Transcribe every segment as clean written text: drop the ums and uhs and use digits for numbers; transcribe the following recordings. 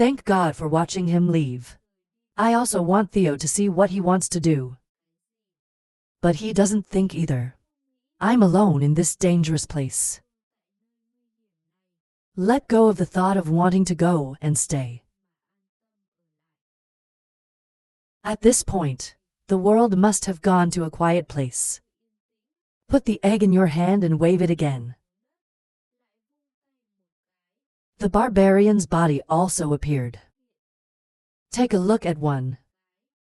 Thank God for watching him leave. I also want Theo to see what he wants to do. But he doesn't think either. I'm alone in this dangerous place. Let go of the thought of wanting to go and stay. At this point, the world must have gone to a quiet place. Put the egg in your hand and wave it again. The barbarian's body also appeared. Take a look at one.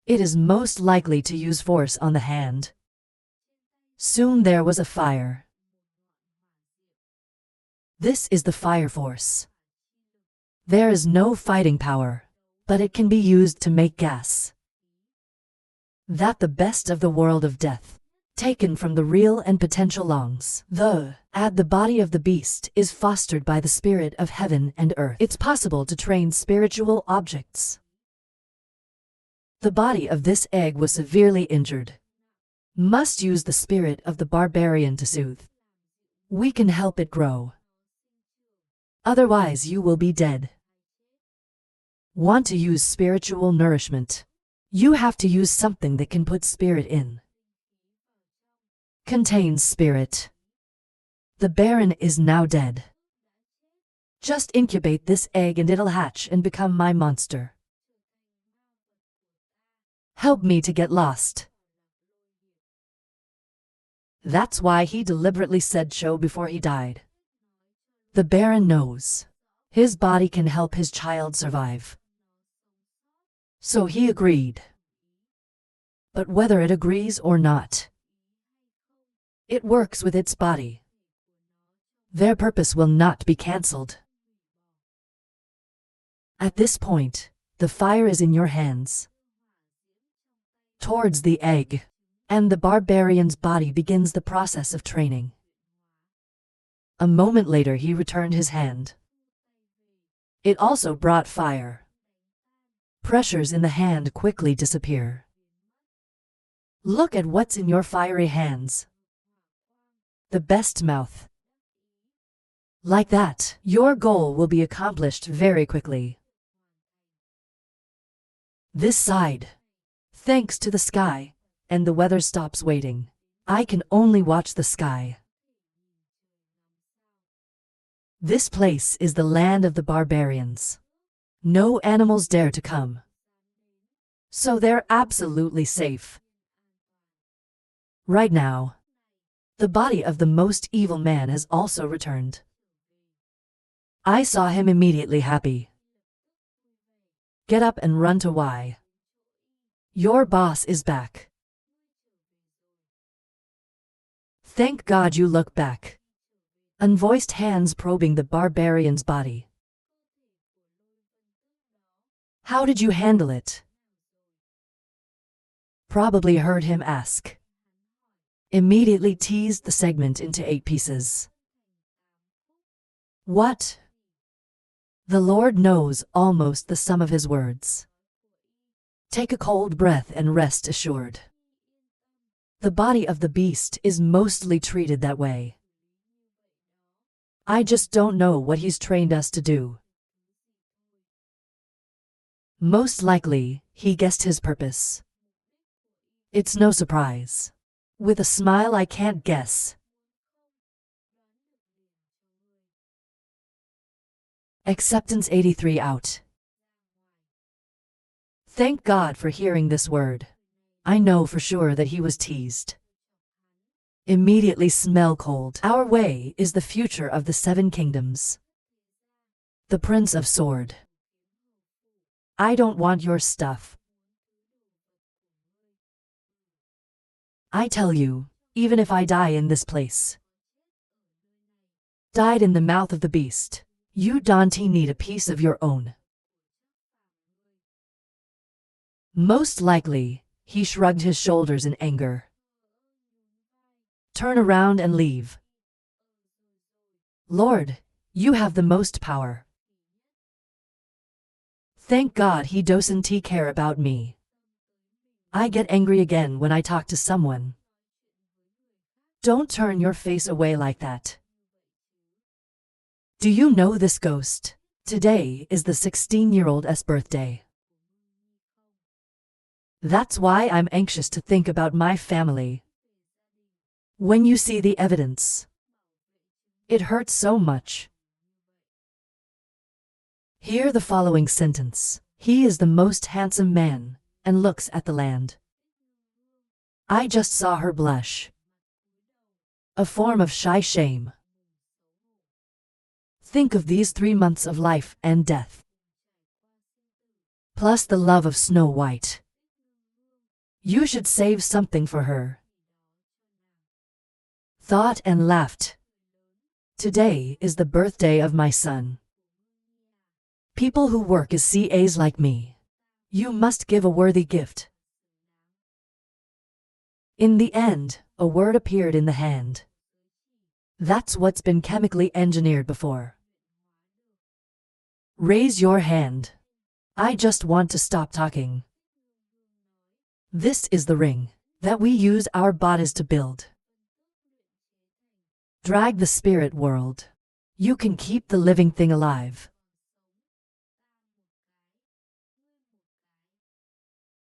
It is most likely to use force on the hand. Soon there was a fire. This is the fire force. There is no fighting power, but it can be used to make gas. That the best of the world of death, taken from the real and potential lungs. The body of the beast is fostered by the spirit of heaven and earth. It's possible to train spiritual objects. The body of this egg was severely injured. Must use the spirit of the barbarian to soothe. We can help it grow. Otherwise you will be dead. Want to use spiritual nourishment? You have to use something that can put spirit in. Contains spirit. The Baron is now dead. Just incubate this egg and it'll hatch and become my monster. Help me to get lost. That's why he deliberately said so before he died. The Baron knows his body can help his child survive. So he agreed. But whether it agrees or not, it works with its body. Their purpose will not be cancelled. At this point, the fire is in your hands. Towards the egg, and the barbarian's body begins the process of training. A moment later he returned his hand. It also brought fire. Pressures in the hand quickly disappear. Look at what's in your fiery hands. The best mouth. Like that, your goal will be accomplished very quickly. This side. Thanks to the sky, and the weather stops waiting. I can only watch the sky. This place is the land of the barbarians. No animals dare to come. So they're absolutely safe. Right now, the body of the most evil man has also returned. I saw him immediately happy. Get up and run to Y. Your boss is back. Thank God you look back. Unvoiced hands probing the barbarian's body. How did you handle it? Probably heard him ask. Immediately teased the segment into 8 pieces. What? The Lord knows almost the sum of his words. Take a cold breath and rest assured. The body of the beast is mostly treated that way. I just don't know what he's trained us to do. Most likely, he guessed his purpose. It's no surprise. With a smile I can't guess. Acceptance 83 out. Thank God for hearing this word. I know for sure that he was teased. Immediately smell cold. Our way is the future of the 7 kingdoms. The Prince of Sword. I don't want your stuff. I tell you, even if I die in this place, died in the mouth of the beast, you don't need a piece of your own. Most likely, he shrugged his shoulders in anger. Turn around and leave. Lord, you have the most power. Thank God he doesn't care about me. I get angry again when I talk to someone. Don't turn your face away like that. Do you know this ghost? Today is the 16-year-old's birthday. That's why I'm anxious to think about my family. When you see the evidence, it hurts so much. Hear the following sentence. He is the most handsome man, and looks at the land. I just saw her blush. A form of shy shame. Think of these 3 months of life and death, plus the love of Snow White. You should save something for her. Thought and laughed. Today is the birthday of my son. People who work as CAs like me, you must give a worthy gift. In the end, a word appeared in the hand. That's what's been chemically engineered before. Raise your hand. I just want to stop talking. This is the ring that we use our bodies to build. Drag the spirit world. You can keep the living thing alive.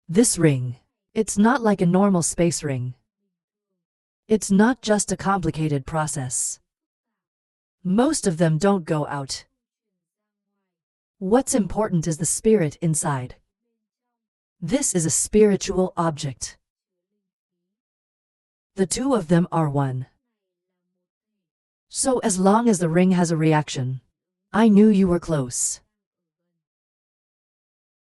This ring, it's not like a normal space ring. It's not just a complicated process. Most of them don't go out. What's important is the spirit inside. This is a spiritual object. The two of them are one. So as long as the ring has a reaction, I knew you were close.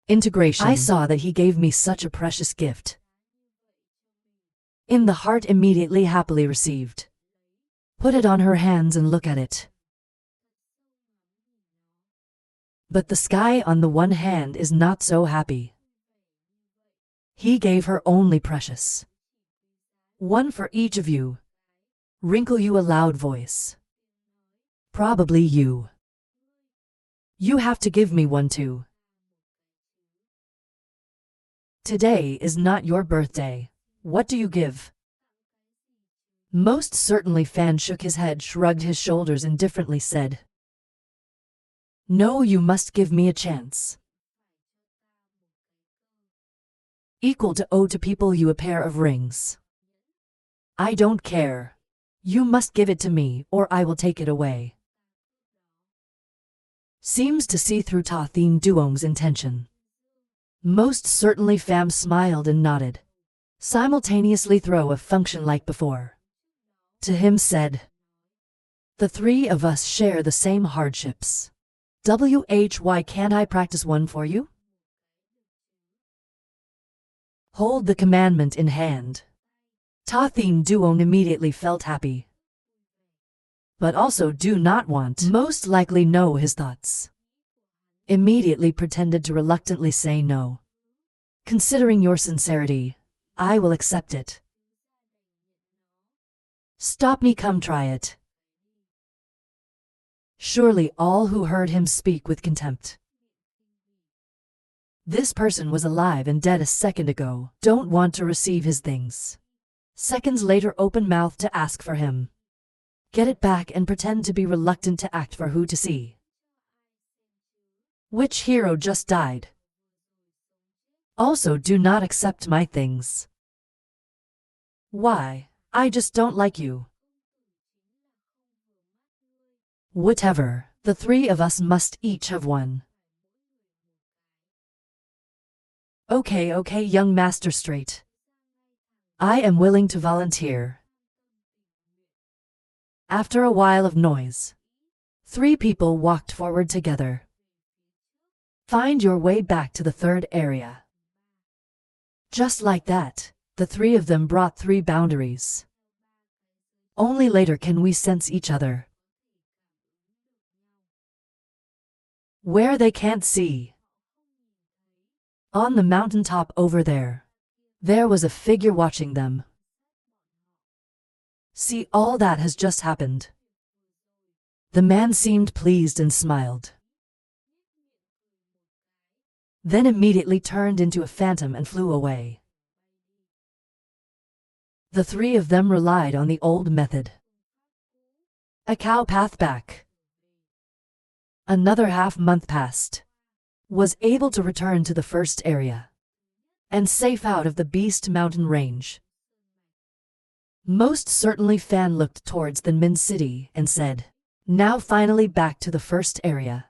Integration. I saw that he gave me such a precious gift. In the heart immediately happily received. Put it on her hands and look at it. But the sky on the one hand is not so happy. He gave her only precious. One for each of you. Wrinkle you a loud voice. Probably you. You have to give me one too. Today is not your birthday. What do you give? Most certainly. Fan shook his head, shrugged his shoulders indifferently, said, no, you must give me a chance. Equal to owe to people you a pair of rings. I don't care. You must give it to me, or I will take it away. Seems to see through Ta Thien Duong's intention. Most certainly. Pham smiled and nodded. Simultaneously throw a function like before. To him said, the three of us share the same hardships. Why can't I practice one for you? Hold the commandment in hand. Ta Thien Duong immediately felt happy, but also do not want. Most likely know his thoughts. Immediately pretended to reluctantly say no. Considering your sincerity, I will accept it. Stop me, come try it. Surely all who heard him speak with contempt. This person was alive and dead a second ago. Don't want to receive his things. Seconds later open-mouthed to ask for him. Get it back and pretend to be reluctant to act for who to see. Which hero just died? Also do not accept my things. Why? I just don't like you. Whatever, the three of us must each have one. Okay, young master, straight. I am willing to volunteer. After a while of noise, 3 people walked forward together. Find your way back to the third area. Just like that, the 3 of them brought 3 boundaries. Only later can we sense each other. Where they can't see. On the mountaintop over there, there was a figure watching them. See, all that has just happened. The man seemed pleased and smiled. Then immediately turned into a phantom and flew away. The 3 of them relied on the old method. A cow path back. Another half-month passed. Was able to return to the first area. And safe out of the Beast Mountain range. Most certainly Fan looked towards the Min City and said, now finally back to the first area.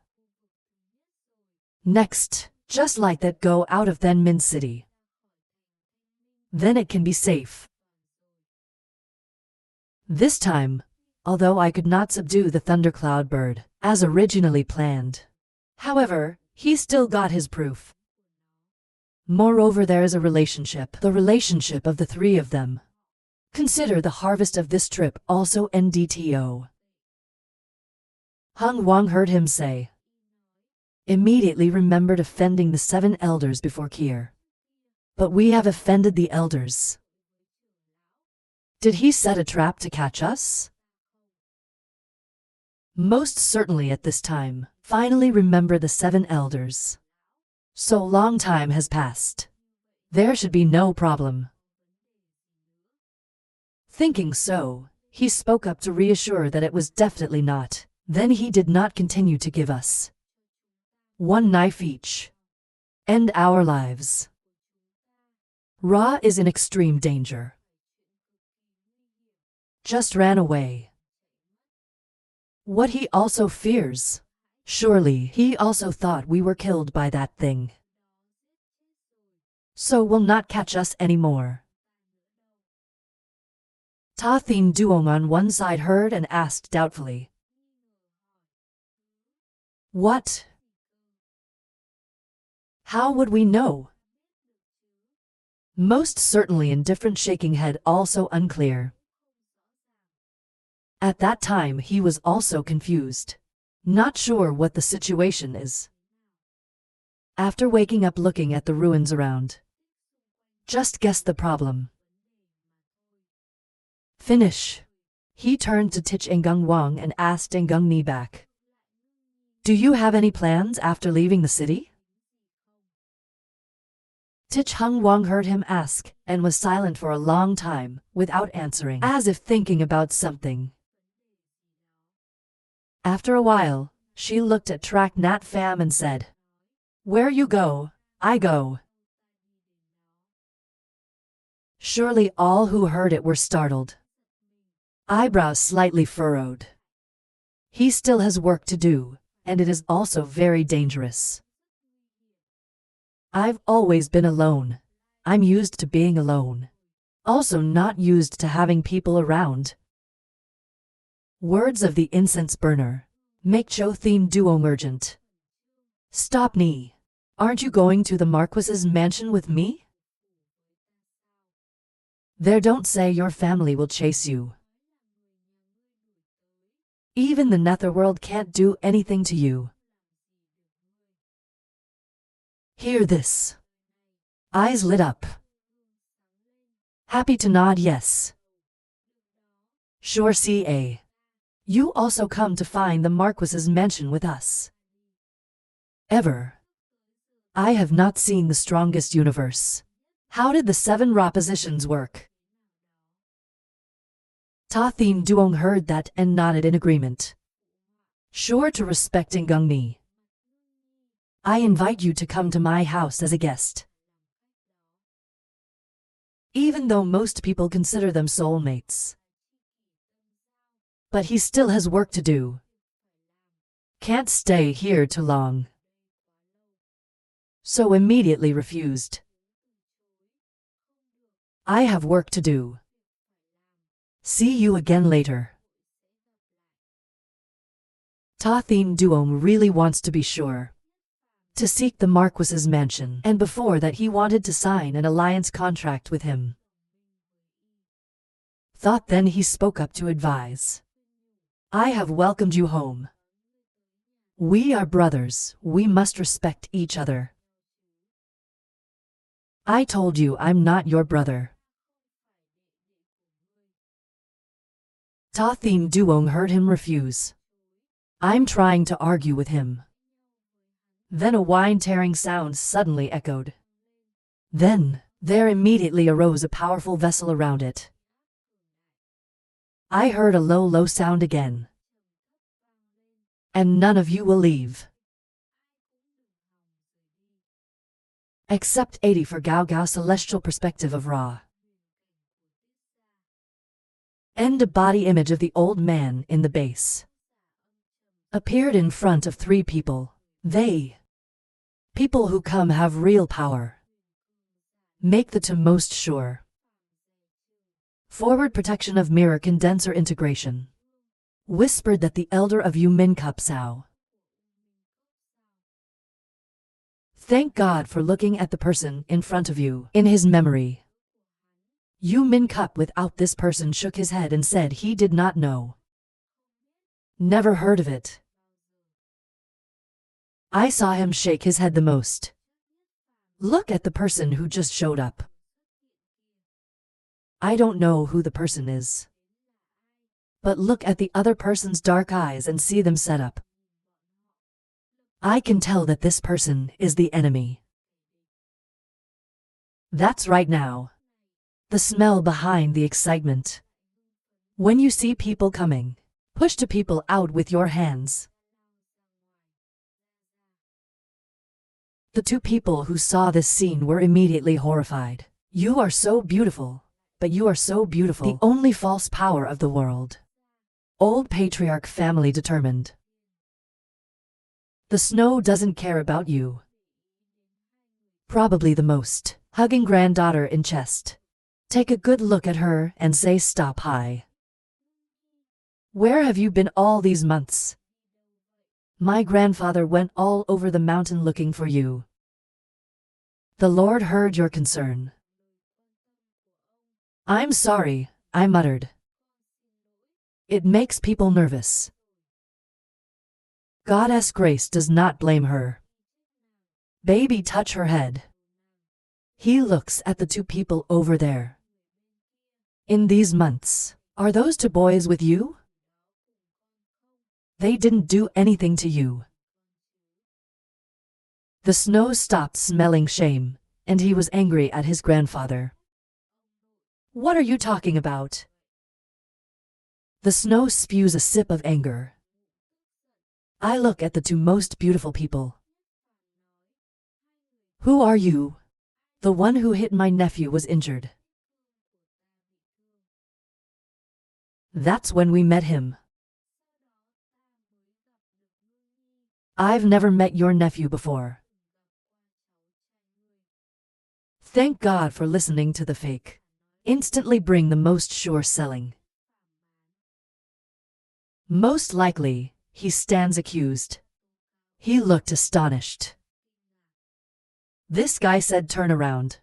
Next, just like that, go out of then Min City. Then it can be safe. This time, although I could not subdue the thundercloud bird, as originally planned. However, he still got his proof. Moreover, there is a relationship, the relationship of the three of them. Consider the harvest of this trip also NDTO. Hung Wang heard him say. Immediately remembered offending the 7 elders before Kier. But we have offended the elders. Did he set a trap to catch us? Most certainly at this time, finally remember the 7 elders. So long time has passed. There should be no problem. Thinking so, he spoke up to reassure that it was definitely not. Then he did not continue to give us 1 knife each. End our lives. Ra is in extreme danger. Just ran away. What he also fears. Surely he also thought we were killed by that thing. So will not catch us anymore. Ta Thin Duong on one side heard and asked doubtfully. What? How would we know? Most certainly indifferent, shaking head, also unclear. At that time he was also confused. Not sure what the situation is. After waking up looking at the ruins around. Just guess the problem. Finish. He turned to Tich Ngung Wang and asked Ngung Ni back. Do you have any plans after leaving the city? Tich Hung Wang heard him ask and was silent for a long time without answering, as if thinking about something. After a while, she looked at Track Nat Pham and said, Where you go, I go. Surely all who heard it were startled. Eyebrows slightly furrowed. He still has work to do, and it is also very dangerous. I've always been alone. I'm used to being alone. Also not used to having people around. Words of the incense burner. Make Cho Theme Duo urgent. Stop Ni. Aren't you going to the Marquis's mansion with me? There, don't say your family will chase you. Even the netherworld can't do anything to you. Hear this. Eyes lit up. Happy to nod yes. Sure, CA. You also come to find the Marquis's mansion with us. Ever. I have not seen the strongest universe. How did the 7 Ra positions work? Ta Thien Duong heard that and nodded in agreement. Sure to respect Ngung Ni. I invite you to come to my house as a guest. Even though most people consider them soulmates. But he still has work to do. Can't stay here too long. So immediately refused. I have work to do. See you again later. Ta Thien Duong really wants to be sure. To seek the Marquis's mansion, and before that he wanted to sign an alliance contract with him. Thought then he spoke up to advise. I have welcomed you home. We are brothers, we must respect each other. I told you I'm not your brother. Ta Thien Duong heard him refuse. I'm trying to argue with him. Then a wine-tearing sound suddenly echoed. Then, there immediately arose a powerful vessel around it. I heard a low sound again. and none of you will leave. Except 80 for Gao Gao celestial perspective of Ra. End. A body image of the old man in the base appeared in front of 3 people. People who come have real power. Make the to most sure. Forward protection of mirror condenser integration. Whispered that the elder of Yu Min Cup Sao. Thank God for looking at the person in front of you in his memory. Yu Min Cup without this person shook his head and said he did not know. Never heard of it. I saw him shake his head the most. Look at the person who just showed up. I don't know who the person is. But look at the other person's dark eyes and see them set up. I can tell that this person is the enemy. That's right now. The smell behind the excitement. When you see people coming, push to people out with your hands. The 2 people who saw this scene were immediately horrified. You are so beautiful, but you are so beautiful. The only false power of the world. Old patriarch family determined. The snow doesn't care about you. Probably the most. Hugging granddaughter in chest. Take a good look at her and say stop high. Where have you been all these months? My grandfather went all over the mountain looking for you. The Lord heard your concern. I'm sorry, I muttered. It makes people nervous. Goddess Grace does not blame her. Baby, touch her head. He looks at the 2 people over there. In these months, are those 2 boys with you? They didn't do anything to you. The snow stopped smelling shame, and he was angry at his grandfather. What are you talking about? The snow spews a sip of anger. I look at the 2 most beautiful people. Who are you? The one who hit my nephew was injured. That's when we met him. I've never met your nephew before. Thank God for listening to the fake. Instantly bring the most sure selling. Most likely, he stands accused. He looked astonished. This guy said turn around.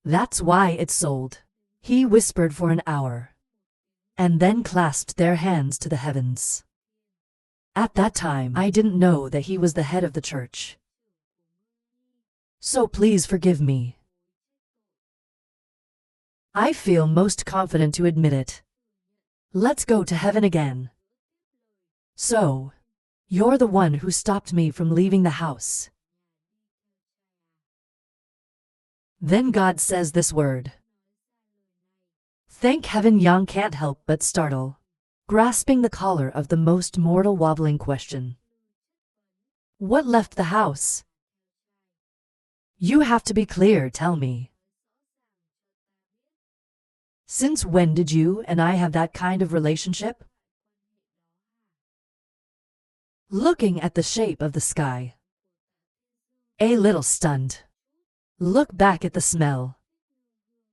That's why it sold. He whispered for an hour. And then clasped their hands to the heavens. At that time, I didn't know that he was the head of the church. So please forgive me. I feel most confident to admit it. Let's go to heaven again. So, you're the one who stopped me from leaving the house. Then God says this word. Thank heaven. Yang can't help but startle, grasping the collar of the most mortal wobbling question. What left the house? You have to be clear, tell me. Since when did you and I have that kind of relationship? Looking at the shape of the sky. A little stunned. Look back at the smell.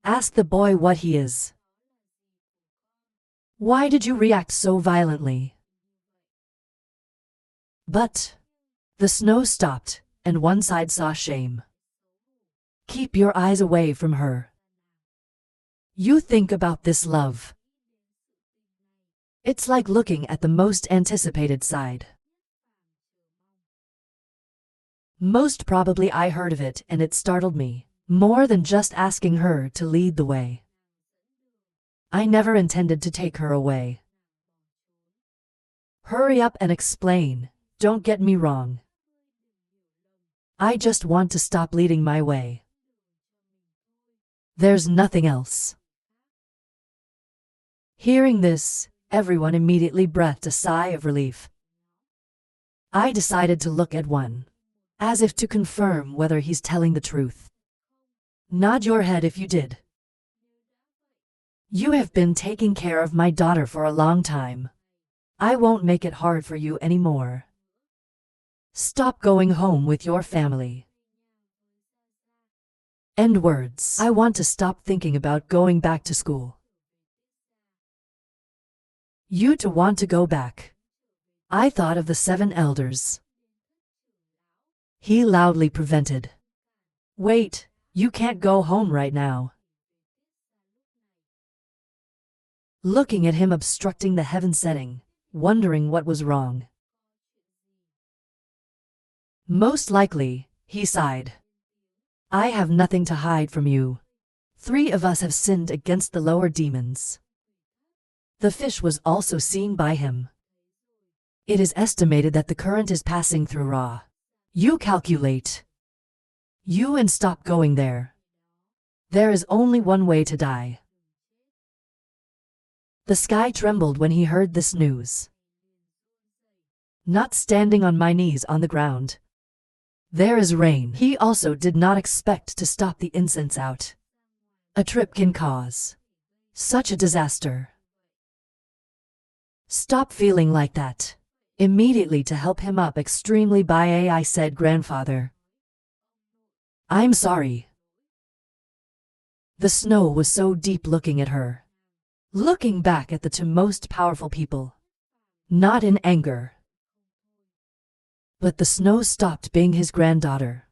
Ask the boy what he is. Why did you react so violently? But the snow stopped, and one side saw shame. Keep your eyes away from her. You think about this love. It's like looking at the most anticipated side. Most probably I heard of it and it startled me, more than just asking her to lead the way. I never intended to take her away. Hurry up and explain, don't get me wrong. I just want to stop leading my way. There's nothing else. Hearing this, everyone immediately breathed a sigh of relief. I decided to look at one, as if to confirm whether he's telling the truth. Nod your head if you did. You have been taking care of my daughter for a long time. I won't make it hard for you anymore. Stop going home with your family. End words. I want to stop thinking about going back to school. You to want to go back. I thought of the 7 elders. He loudly prevented. Wait, you can't go home right now. Looking at him obstructing the heaven setting, wondering what was wrong. Most likely, he sighed. I have nothing to hide from you. 3 of us have sinned against the lower demons. The fish was also seen by him. It is estimated that the current is passing through Ra. You calculate. You and stop going there. There is only one way to die. The sky trembled when he heard this news. Not standing on my knees on the ground. There is rain. He also did not expect to stop the incense out. A trip can cause such a disaster. Stop feeling like that. Immediately to help him up extremely by I said, grandfather. I'm sorry. The snow was so deep looking at her. Looking back at the 2 most powerful people. Not in anger. But the snow stopped being his granddaughter.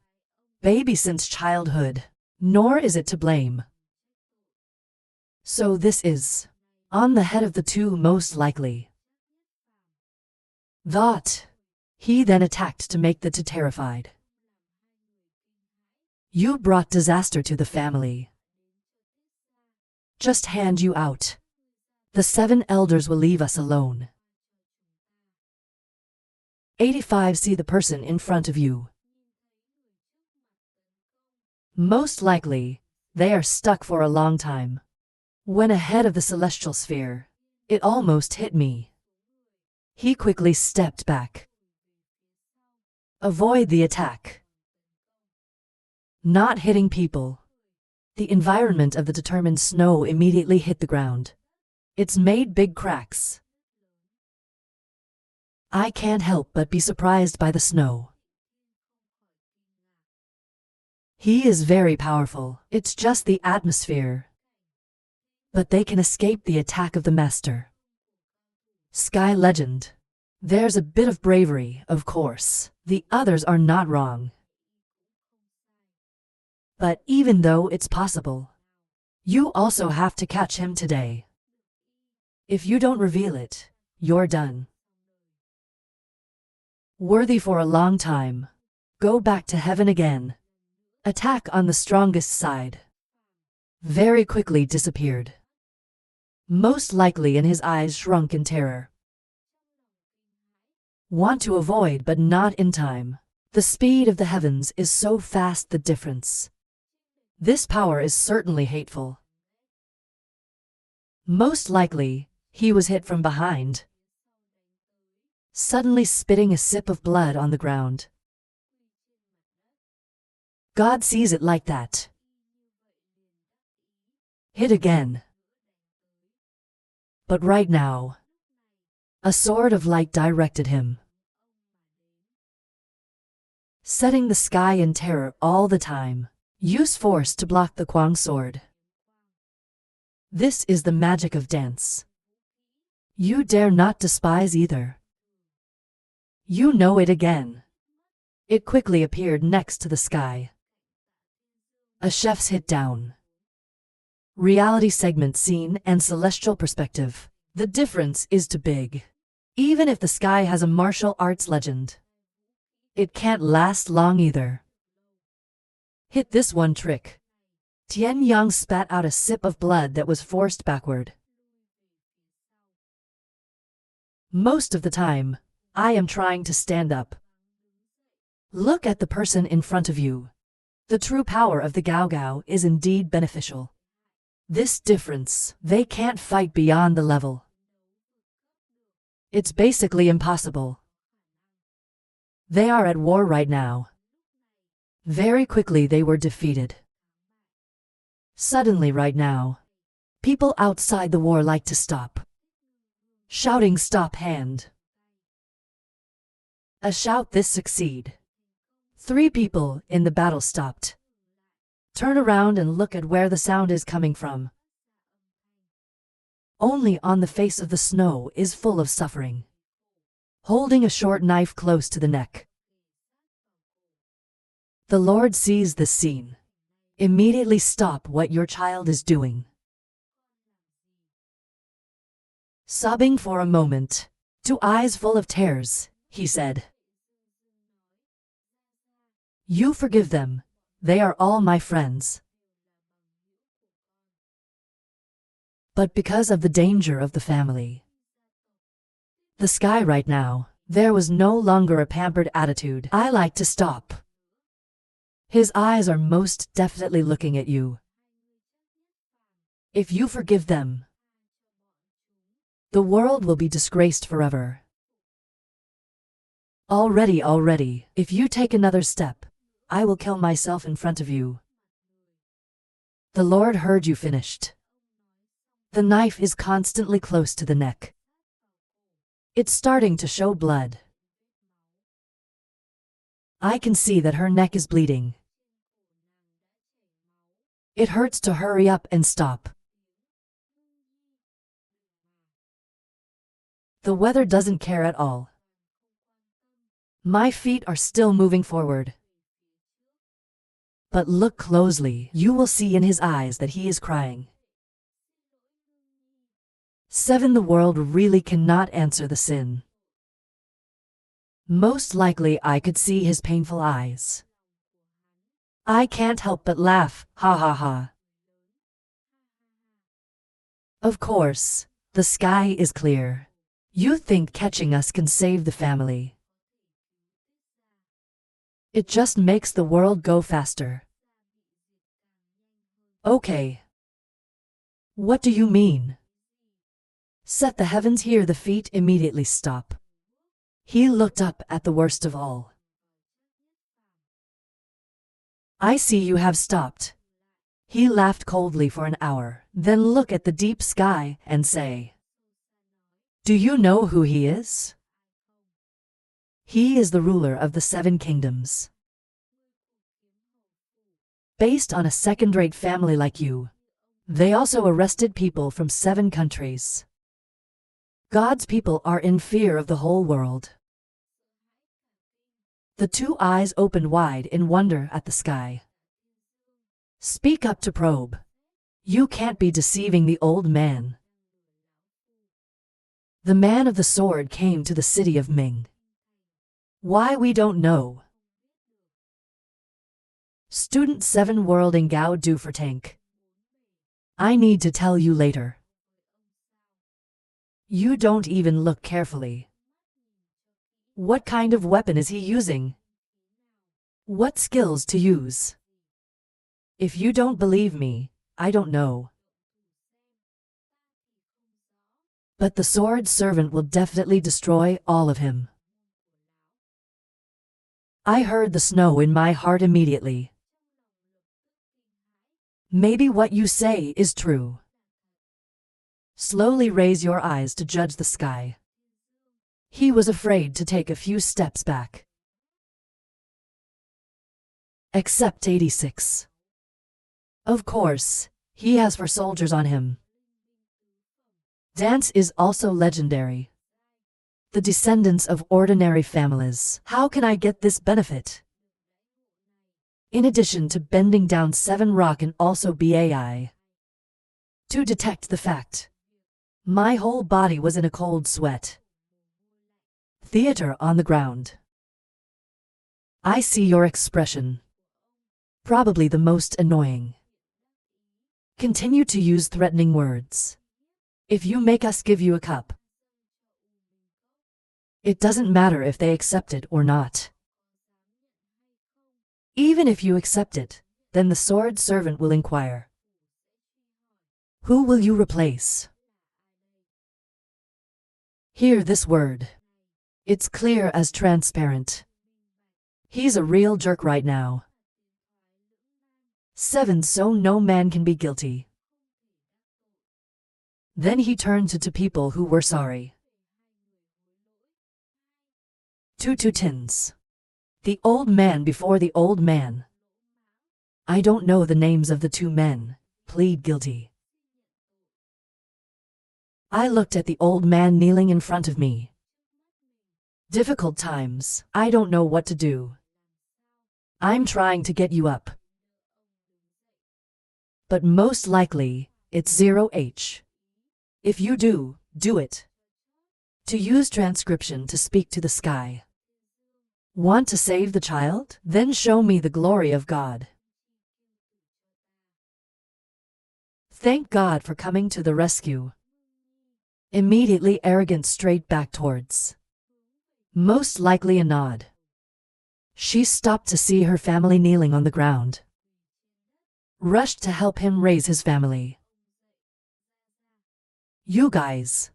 Baby since childhood. Nor is it to blame. So this is on the head of the 2 most likely. Thought. He then attacked to make the 2 terrified. You brought disaster to the family. Just hand you out. The 7 elders will leave us alone. 85 See the person in front of you. Most likely, they are stuck for a long time. When ahead of the celestial sphere, it almost hit me. He quickly stepped back. Avoid the attack. Not hitting people. The environment of the determined snow immediately hit the ground. It's made big cracks. I can't help but be surprised by the snow. He is very powerful. It's just the atmosphere. But they can escape the attack of the master. Sky legend. There's a bit of bravery, of course. The others are not wrong. But even though it's possible, you also have to catch him today. If you don't reveal it, you're done. Worthy for a long time. Go back to heaven again. Attack on the strongest side. Very quickly disappeared. Most likely in his eyes shrunk in terror. Want to avoid but not in time. The speed of the heavens is so fast the difference. This power is certainly hateful. Most likely, he was hit from behind. Suddenly spitting a sip of blood on the ground. God sees it like that. Hit again. But right now, a sword of light directed him. Setting the sky in terror all the time. Use force to block the Kwang sword. This is the magic of dance. You dare not despise either. You know it again. It quickly appeared next to the sky. A chef's hit down. Reality segment scene and celestial perspective. The difference is too big. Even if the sky has a martial arts legend, it can't last long either. Hit this one trick. Tian Yang spat out a sip of blood that was forced backward. Most of the time, I am trying to stand up. Look at the person in front of you. The true power of the Gao Gao is indeed beneficial. This difference, they can't fight beyond the level. It's basically impossible. They are at war right now. Very quickly they were defeated. Suddenly right now, people outside the war like to stop. Shouting stop hand. A shout this succeed. 3 people in the battle stopped. Turn around and look at where the sound is coming from. Only on the face of the snow is full of suffering. Holding a short knife close to the neck. The Lord sees this scene. Immediately stop what your child is doing. Sobbing for a moment, 2 eyes full of tears, he said. You forgive them. They are all my friends. But because of the danger of the family, the sky right now, there was no longer a pampered attitude. I like to stop. His eyes are most definitely looking at you. If you forgive them, the world will be disgraced forever. Already, if you take another step, I will kill myself in front of you. The Lord heard you finished. The knife is constantly close to the neck. It's starting to show blood. I can see that her neck is bleeding. It hurts to hurry up and stop. The weather doesn't care at all. My feet are still moving forward. But look closely, you will see in his eyes that he is crying. 7. The world really cannot answer the sin. Most likely I could see his painful eyes. I can't help but laugh, ha ha ha. Of course, the sky is clear. You think catching us can save the family. It just makes the world go faster. Okay. What do you mean? Set the heavens here. The feet immediately stop. He looked up at the worst of all. I see you have stopped. He laughed coldly for an hour, then look at the deep sky and say, do you know who he is? He is the ruler of the 7 kingdoms. Based on a second-rate family like you, they also arrested people from 7 countries. God's people are in fear of the whole world. The 2 eyes opened wide in wonder at the sky. Speak up to probe. You can't be deceiving the old man. The man of the sword came to the city of Ming. Why we don't know. Student 7 World in Gao Du for tank. I need to tell you later. You don't even look carefully. What kind of weapon is he using? What skills to use? If you don't believe me, I don't know. But the sword servant will definitely destroy all of him. I heard the snow in my heart immediately. Maybe what you say is true. Slowly raise your eyes to judge the sky. He was afraid to take a few steps back. Except 86. Of course, he has 4 soldiers on him. Dance is also legendary. The descendants of ordinary families. How can I get this benefit? In addition to bending down 7 rock and also BAI. To detect the fact. My whole body was in a cold sweat. Theater on the ground. I see your expression. Probably the most annoying. Continue to use threatening words. If you make us give you a cup, it doesn't matter if they accept it or not. Even if you accept it, then the sword servant will inquire. Who will you replace? Hear this word. It's clear as transparent. He's a real jerk right now. 7. So no man can be guilty. Then he turned to people who were sorry. 2 tins. The old man before the old man. I don't know the names of the 2 men, plead guilty. I looked at the old man kneeling in front of me. Difficult times, I don't know what to do. I'm trying to get you up. But most likely, it's 0h. If you do, do it. To use transcription to speak to the sky. Want to save the child? Then show me the glory of God. Thank God for coming to the rescue. Immediately arrogant straight back towards. Most likely a nod. She stopped to see her family kneeling on the ground. Rushed to help him raise his family. You guys.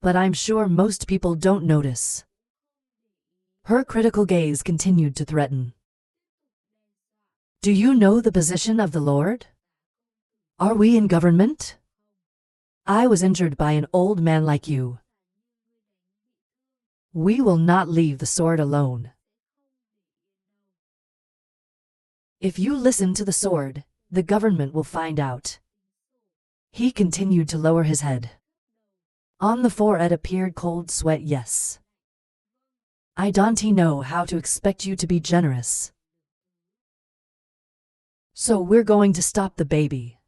But I'm sure most people don't notice. Her critical gaze continued to threaten. Do you know the position of the Lord? Are we in government? I was injured by an old man like you. We will not leave the sword alone. If you listen to the sword, the government will find out. He continued to lower his head. On the forehead appeared cold sweat. Yes. I don't know how to expect you to be generous. So we're going to stop the baby.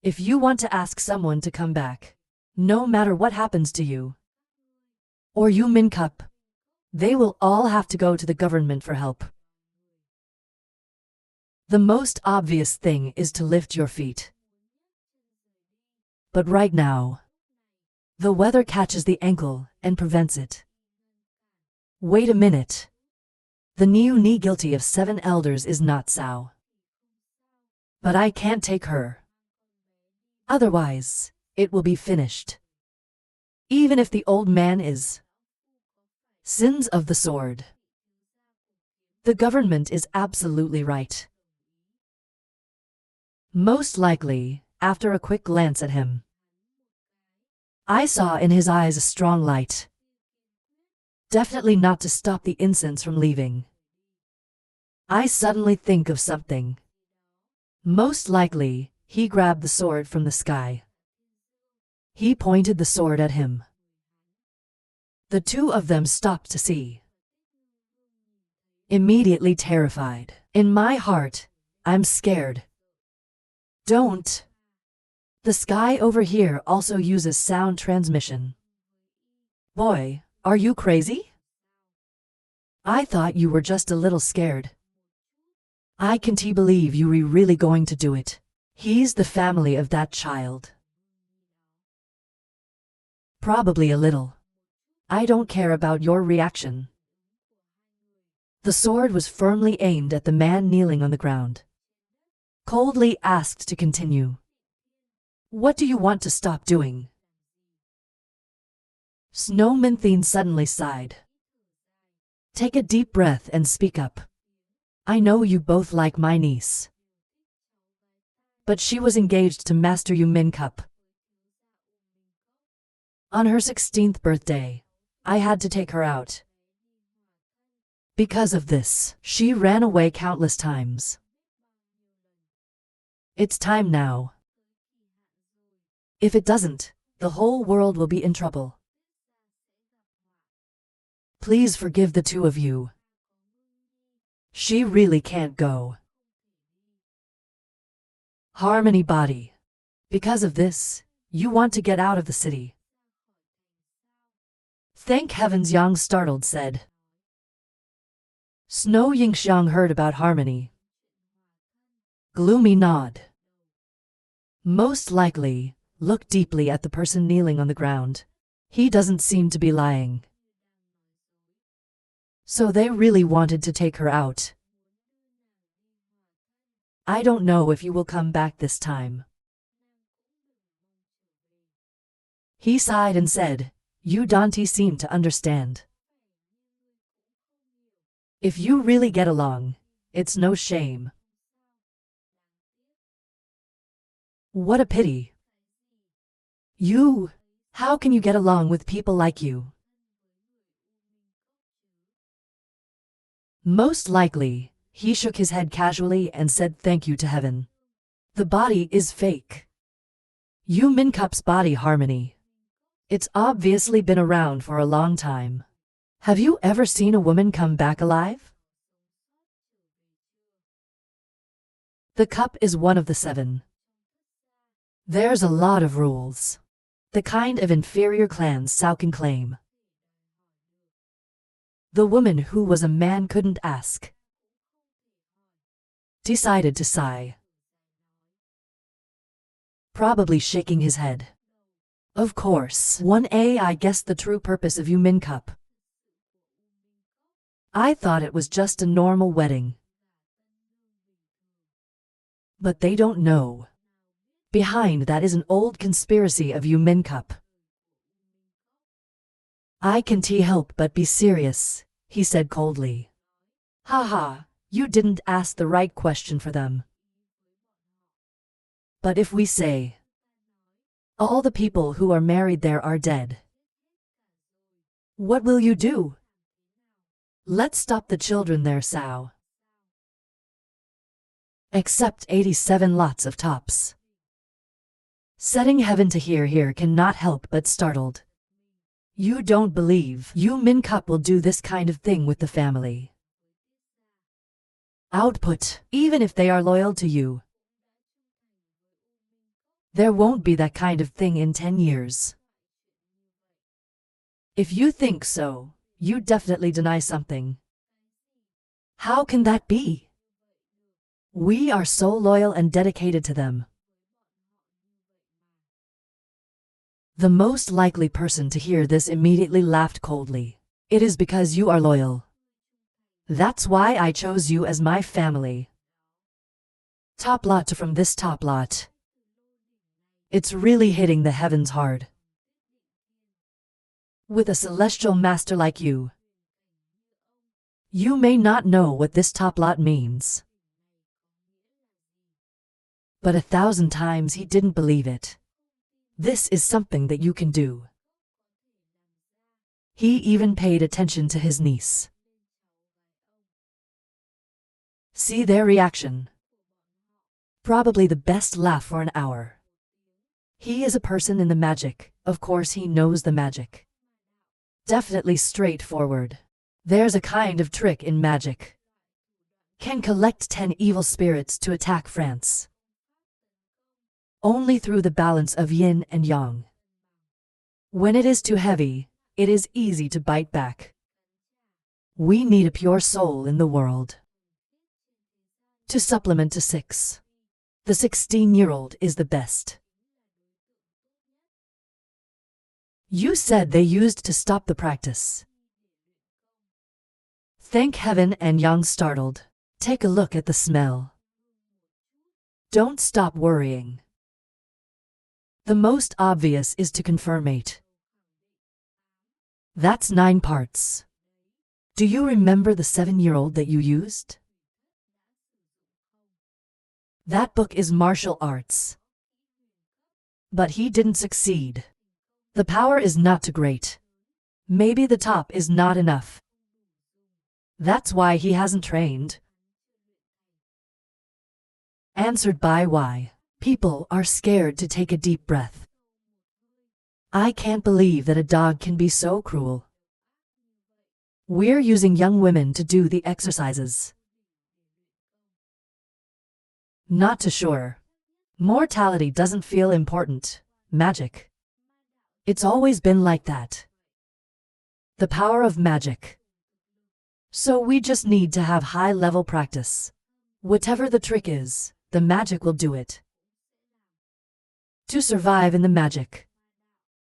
If you want to ask someone to come back, no matter what happens to you, or you min cup, they will all have to go to the government for help. The most obvious thing is to lift your feet. But right now, the weather catches the ankle and prevents it. Wait a minute. The new knee guilty of 7 elders is not Sao. But I can't take her. Otherwise, it will be finished. Even if the old man is. Sins of the sword. The government is absolutely right. Most likely, after a quick glance at him, I saw in his eyes a strong light. Definitely not to stop the incense from leaving. I suddenly think of something. Most likely, he grabbed the sword from the sky. He pointed the sword at him. The 2 of them stopped to see. Immediately terrified. In my heart, I'm scared. Don't. The sky over here also uses sound transmission. Boy, are you crazy? I thought you were just a little scared. I can't believe you were really going to do it. He's the family of that child. Probably a little. I don't care about your reaction. The sword was firmly aimed at the man kneeling on the ground. Coldly asked to continue. What do you want to stop doing? Snowmantine suddenly sighed. Take a deep breath and speak up. I know you both like my niece. But she was engaged to Master Yu Min Cup. On her 16th birthday, I had to take her out. Because of this, she ran away countless times. It's time now. If it doesn't, the whole world will be in trouble. Please forgive the 2 of you. She really can't go. Harmony body. Because of this, you want to get out of the city. Thank heavens, Yang startled said. Snow Yingxiang heard about Harmony. Gloomy nod. Most likely, look deeply at the person kneeling on the ground. He doesn't seem to be lying. So they really wanted to take her out. I don't know if you will come back this time. He sighed and said, You don't seem to understand. If you really get along, it's no shame. What a pity. How can you get along with people like you? Most likely, he shook his head casually and said thank you to heaven. The body is fake. Yu Mincup's body harmony. It's obviously been around for a long time. Have you ever seen a woman come back alive? The cup is one of the 7. There's a lot of rules. The kind of inferior clans Sao can claim. The woman who was a man couldn't ask. Decided to sigh. Probably shaking his head. Of course. 1A I guess the true purpose of Yu Mincup. I thought it was just a normal wedding. But they don't know. Behind that is an old conspiracy of Yu Mincup. I can't help but be serious, he said coldly. Haha, you didn't ask the right question for them. But if we say, all the people who are married there are dead, what will you do? Let's stop the children there, Sao. Except 87 lots of tops. Setting heaven to here cannot help but startled. You don't believe Yu Mincup will do this kind of thing with the family. Output, even if they are loyal to you. There won't be that kind of thing in 10 years. If you think so, you definitely deny something. How can that be? We are so loyal and dedicated to them. The most likely person to hear this immediately laughed coldly. It is because you are loyal. That's why I chose you as my family. Top lot from this top lot. It's really hitting the heavens hard. With a celestial master like you. You may not know what this top lot means. But 1,000 times he didn't believe it. This is something that you can do. He even paid attention to his niece. See their reaction. Probably the best laugh for an hour. He is a person in the magic, of course he knows the magic. Definitely straightforward. There's a kind of trick in magic. Can collect 10 evil spirits to attack France. Only through the balance of yin and yang. When it is too heavy, it is easy to bite back. We need a pure soul in the world. To supplement to 6. The 16-year-old is the best. You said they used to stop the practice. Thank heaven, and Yang startled. Take a look at the smell. Don't stop worrying. The most obvious is to confirmate. That's 9 parts. Do you remember the 7-year-old that you used? That book is martial arts. But he didn't succeed. The power is not too great. Maybe the top is not enough. That's why he hasn't trained. Answered by why. People are scared to take a deep breath. I can't believe that a dog can be so cruel. We're using young women to do the exercises. Not too sure. Mortality doesn't feel important. Magic. It's always been like that. The power of magic. So we just need to have high-level practice. Whatever the trick is, the magic will do it. To survive in the magic.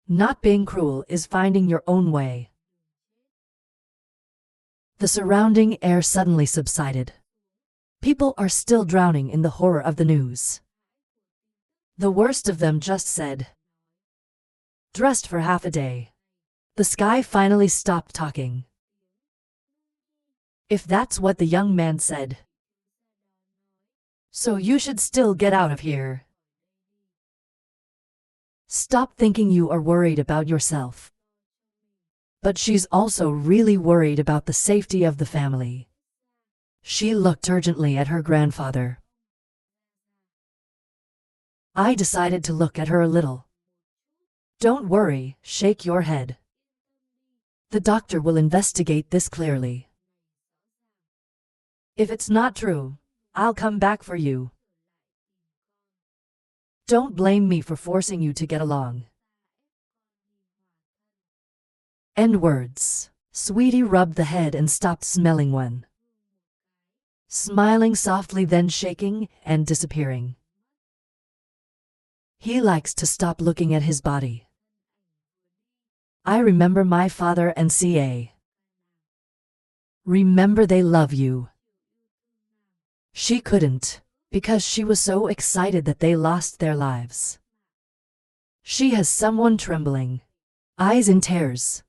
Not being cruel is finding your own way. The surrounding air suddenly subsided. People are still drowning in the horror of the news. The worst of them just said. Dressed for half a day. The sky finally stopped talking. if that's what the young man said. So you should still get out of here. Stop thinking you are worried about yourself. But she's also really worried about the safety of the family. She looked urgently at her grandfather. I decided to look at her a little. Don't worry, shake your head. The doctor will investigate this clearly. If it's not true, I'll come back for you. Don't blame me for forcing you to get along. End words. Sweetie rubbed the head and stopped smelling one. Smiling softly, then shaking and disappearing. He likes to stop looking at his body. I remember my father and CA. Remember, they love you. She couldn't, because she was so excited that they lost their lives. She has someone trembling, eyes in tears,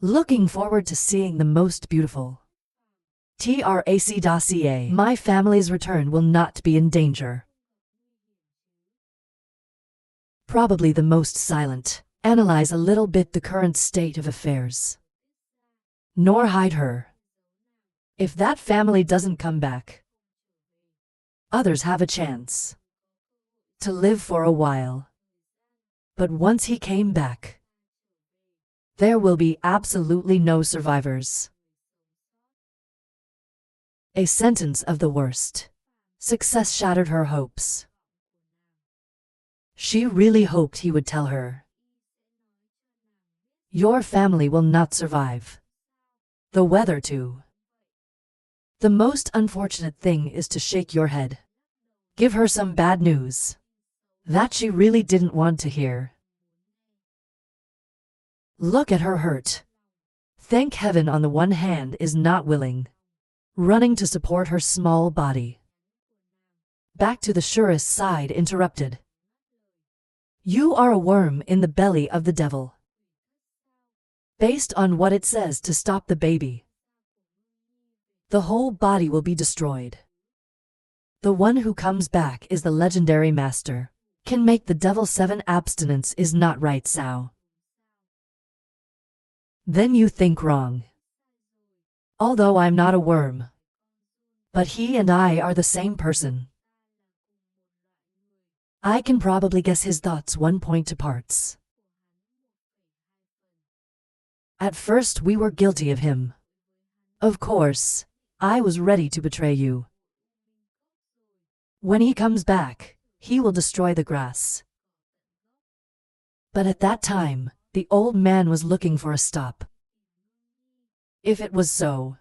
looking forward to seeing the most beautiful. TRAC.ca. My family's return will not be in danger. Probably the most silent. Analyze a little bit the current state of affairs. Nor hide her. If that family doesn't come back, others have a chance to live for a while. But once he came back, there will be absolutely no survivors. A sentence of the worst. Success shattered her hopes. She really hoped he would tell her, your family will not survive. The weather too. The most unfortunate thing is to shake your head. Give her some bad news that she really didn't want to hear. Look at her hurt. Thank heaven on the one hand is not willing, running to support her small body. Back to the surest side interrupted. You are a worm in the belly of the devil. Based on what it says to stop the baby, the whole body will be destroyed. The one who comes back is the legendary master. Can make the devil 7 abstinence is not right, Sao. Then you think wrong. Although I'm not a worm, but he and I are the same person. I can probably guess his thoughts 1 point to parts. At first we were guilty of him. Of course, I was ready to betray you. When he comes back, he will destroy the grass. But at that time, the old man was looking for a stop. If it was so,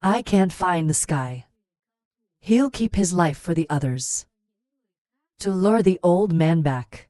I can't find the sky. He'll keep his life for the others. To lure the old man back.